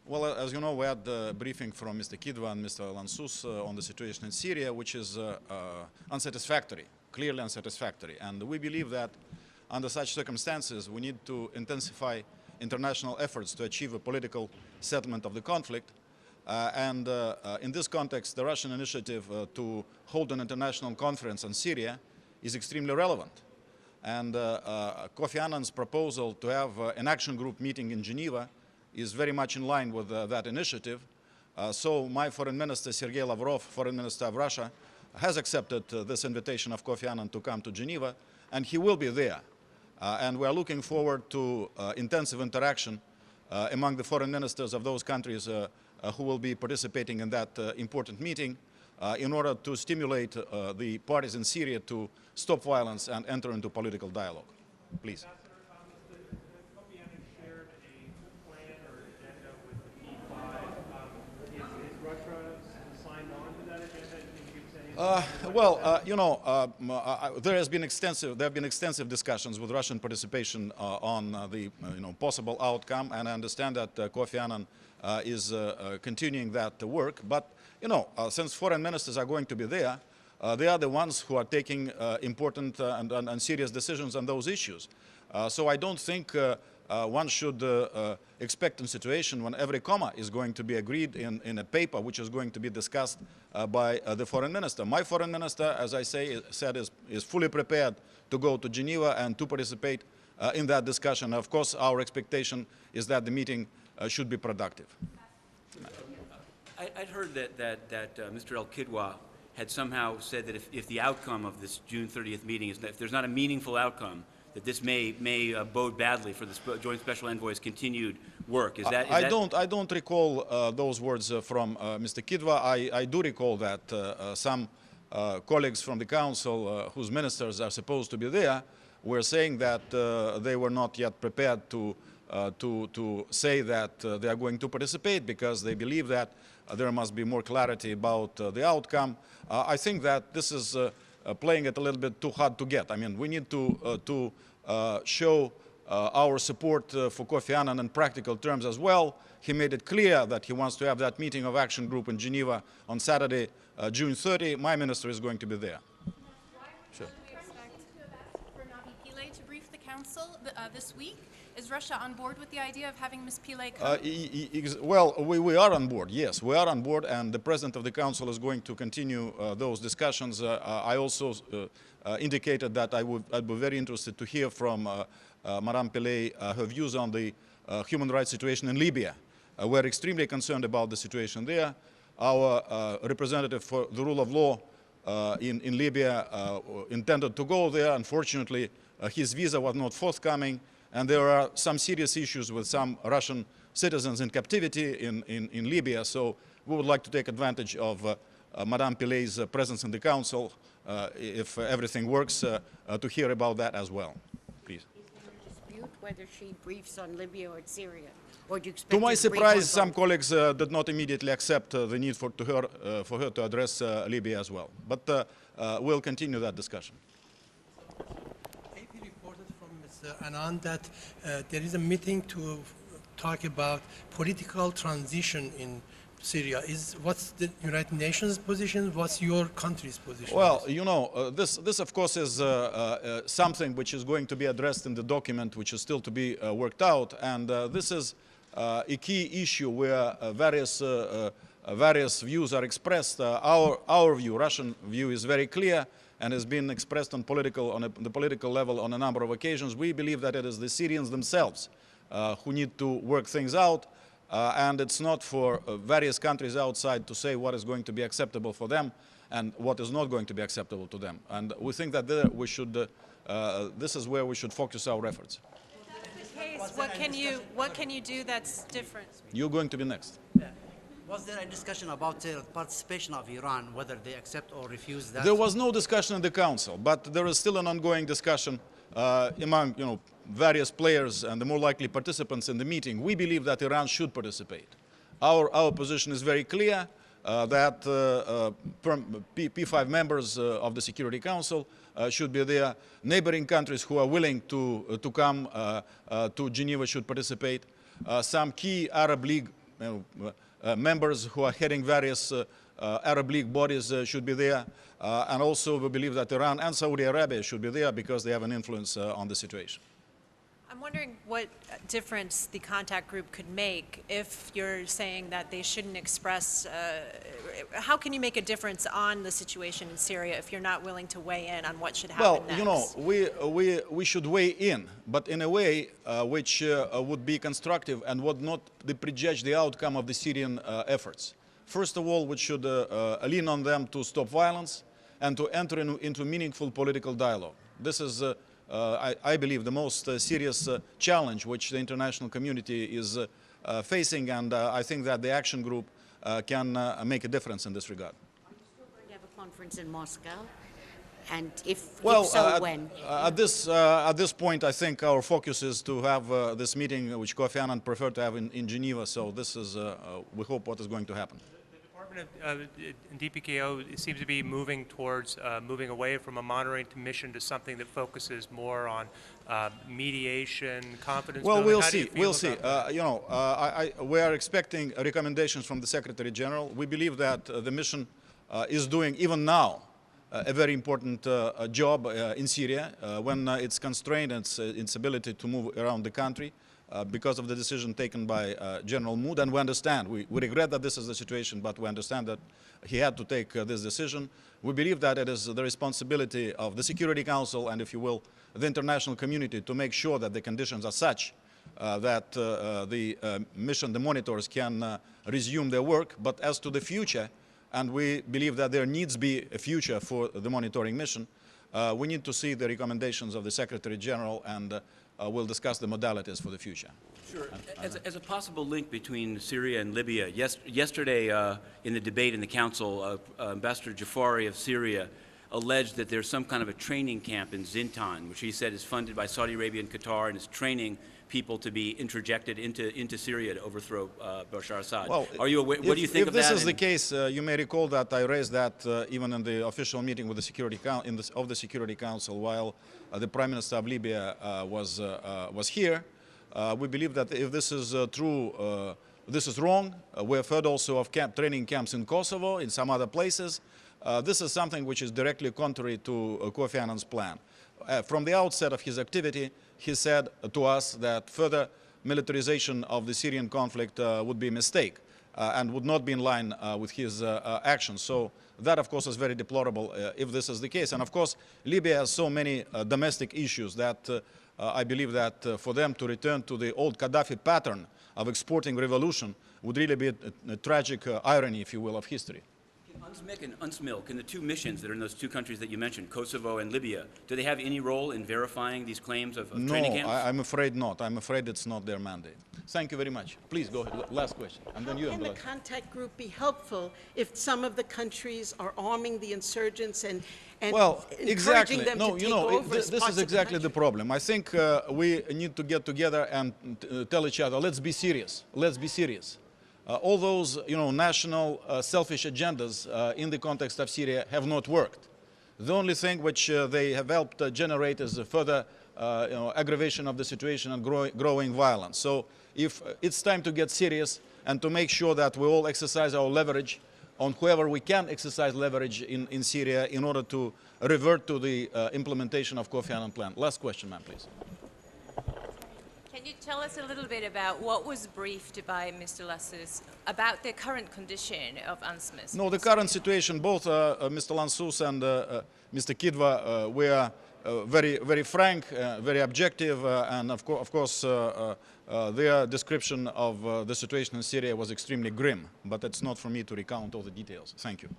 Well, as you know, we had the briefing from Mr. Kidva and Mr. Lansus on the situation in Syria, which is unsatisfactory, clearly unsatisfactory. And we believe that under such circumstances, we need to intensify international efforts to achieve a political settlement of the conflict. In this context, the Russian initiative to hold an international conference on Syria is extremely relevant. And Kofi Annan's proposal to have an action group meeting in Geneva is very much in line with that initiative. So my foreign minister, Sergei Lavrov, foreign minister of Russia, has accepted this invitation of Kofi Annan to come to Geneva, and he will be there. And we are looking forward to intensive interaction among the foreign ministers of those countries who will be participating in that important meeting in order to stimulate the parties in Syria to stop violence and enter into political dialogue. Please. There have been extensive discussions with Russian participation on the possible outcome, and I understand that Kofi Annan is continuing that work. But since foreign ministers are going to be there, they are the ones who are taking important and serious decisions on those issues. So I don't think one should expect a situation when every comma is going to be agreed in a paper which is going to be discussed by the foreign minister. My foreign minister, as I said, is fully prepared to go to Geneva and to participate in that discussion. Of course, our expectation is that the meeting should be productive. I'd heard that Mr. El-Kidwa had somehow said that if the outcome of this June 30th meeting is that if there's not a meaningful outcome, that this may bode badly for the Joint Special Envoy's continued work. I don't recall those words from Mr. Kidva. I do recall that some colleagues from the Council, whose ministers are supposed to be there, were saying that they were not yet prepared to say that they are going to participate because they believe that there must be more clarity about the outcome. I think that this is playing it a little bit too hard to get. I mean, we need to show our support for Kofi Annan in practical terms as well. He made it clear that he wants to have that meeting of action group in Geneva on Saturday, June 30. My minister is going to be there. Sure. Should we expect for Navi Pillay to brief the Council this week? Is Russia on board with the idea of having Ms. Pillay come? Well, we are on board, yes. We are on board, and the President of the Council is going to continue those discussions. I also indicated that I'd be very interested to hear from Madame Pillay her views on the human rights situation in Libya. We're extremely concerned about the situation there. Our representative for the rule of law in Libya intended to go there. Unfortunately, his visa was not forthcoming. And there are some serious issues with some Russian citizens in captivity in Libya. So we would like to take advantage of Madame Pillay's presence in the Council, if everything works, to hear about that as well. Please. Is there a dispute whether she briefs on Libya or Syria? Or do you expect to my surprise, some colleagues did not immediately accept the need for her to address Libya as well. But we'll continue that discussion. Annan, that there is a meeting to talk about political transition in Syria. What's the United Nations position? What's your country's position? Well, this of course is something which is going to be addressed in the document, which is still to be worked out. And this is a key issue where various views are expressed. Our view, Russian view, is very clear and has been expressed on the political level on a number of occasions. We believe that it is the Syrians themselves who need to work things out, and it's not for various countries outside to say what is going to be acceptable for them and what is not going to be acceptable to them. And we think that this is where we should focus our efforts. What can you do that's different? You're going to be next. Was there a discussion about the participation of Iran, whether they accept or refuse that? There was no discussion in the Council, but there is still an ongoing discussion among various players and the more likely participants in the meeting. We believe that Iran should participate. Our position is very clear that P5 members of the Security Council should be there. Neighboring countries who are willing to come to Geneva should participate. Some key Arab League members who are heading various Arab League bodies should be there. And also we believe that Iran and Saudi Arabia should be there because they have an influence on the situation. I'm wondering what difference the contact group could make if you're saying that they shouldn't express, how can you make a difference on the situation in Syria if you're not willing to weigh in on what should happen next? We should weigh in, but in a way which would be constructive and would not prejudge the outcome of the Syrian efforts. First of all, we should lean on them to stop violence and to enter into meaningful political dialogue. This is I believe, the most serious challenge which the international community is facing, and I think that the action group can make a difference in this regard. Are you still going to have a conference in Moscow? And if so, when? At this point, I think our focus is to have this meeting, which Kofi Annan preferred to have in Geneva. So this is, we hope, what is going to happen. DPKO seems to be moving towards moving away from a monitoring mission to something that focuses more on mediation, confidence building. Well, we'll see. We are expecting recommendations from the Secretary General. We believe that the mission is doing, even now, a very important job in Syria when it's constrained its ability to move around the country. Because of the decision taken by General Mood, and we understand, we regret that this is the situation, but we understand that he had to take this decision. We believe that it is the responsibility of the Security Council and, if you will, the international community to make sure that the conditions are such that the mission, the monitors, can resume their work. But as to the future, and we believe that there needs be a future for the monitoring mission, we need to see the recommendations of the Secretary General, and we'll discuss the modalities for the future. Sure. As a possible link between Syria and Libya, yesterday in the debate in the Council, Ambassador Jafari of Syria alleged that there's some kind of a training camp in Zintan, which he said is funded by Saudi Arabia and Qatar and is training people to be interjected into Syria to overthrow Bashar Assad. Well, are you aware, what do you think of that? If this is the case, you may recall that I raised that even in the official meeting with the Security Council while the Prime Minister of Libya was here. We believe that if this is true, this is wrong. We have heard also of training camps in Kosovo, in some other places. This is something which is directly contrary to Kofi Annan's plan. From the outset of his activity, he said to us that further militarization of the Syrian conflict would be a mistake and would not be in line with his actions. So that, of course, is very deplorable if this is the case. And, of course, Libya has so many domestic issues that I believe that for them to return to the old Gaddafi pattern of exporting revolution would really be a tragic irony, if you will, of history. UNSMIC and UNSMIL, can the two missions that are in those two countries that you mentioned, Kosovo and Libya, do they have any role in verifying these claims of training camps? No, I'm afraid not. I'm afraid it's not their mandate. Thank you very much. Please go ahead. Last question. And then you Can the contact group be helpful if some of the countries are arming the insurgents and encouraging them to take over this is exactly the problem. I think we need to get together and tell each other, let's be serious. Let's be serious. All those, national selfish agendas in the context of Syria have not worked. The only thing which they have helped generate is a further, aggravation of the situation and growing violence. So, if it's time to get serious and to make sure that we all exercise our leverage on whoever we can exercise leverage in Syria in order to revert to the implementation of Kofi Annan plan. Last question, ma'am, please. Can you tell us a little bit about what was briefed by Mr. Lassus about the current condition of UNSMIS? No, the current situation, both Mr. Lansus and Mr. Kidva were very, very frank, very objective, and of course their description of the situation in Syria was extremely grim, but it's not for me to recount all the details. Thank you.